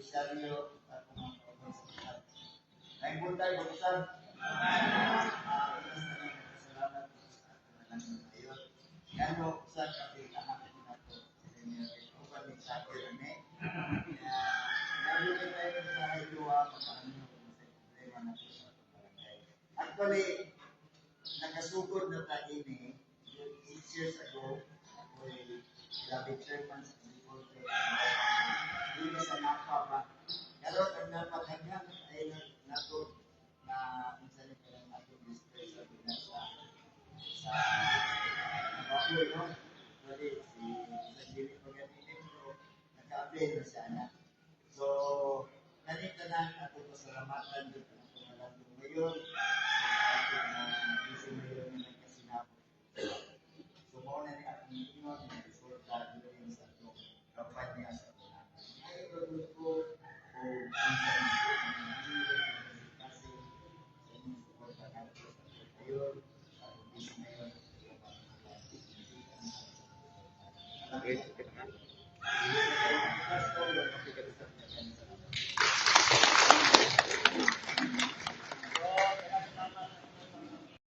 beneficiaryo at mga kautosan. May buntay, buksan. Salamat sa ating ngayon. Yan mo, usan kasi anak ko na ito. Upan ni Sakir Ane. Nandito tayo sa Hidua, makaano sa problema na ito sa barangay. Actually, nakasugod na tayo ini 8 years ago. Ako'y grabe chairman sa Bicol. Hindi sa NAPA pa. Pero ang NAPA kanya ay nato na minsan ito ang atong district sa Pinas sa Bacoy, no? Pwede si Dili Pagamitin ko, naka-apply na siya na. So, kanita na atong pasalamatan dito ang pangalan ngayon. Atong busy ngayon na nagkasinapo. So, muna ni atong ingon na resulta during sa itong kampanya sa Pulakan. Ngayon, ko o minsan kasi sa inyong suporta natin sa ngayon, atong busy ngayon. Okay,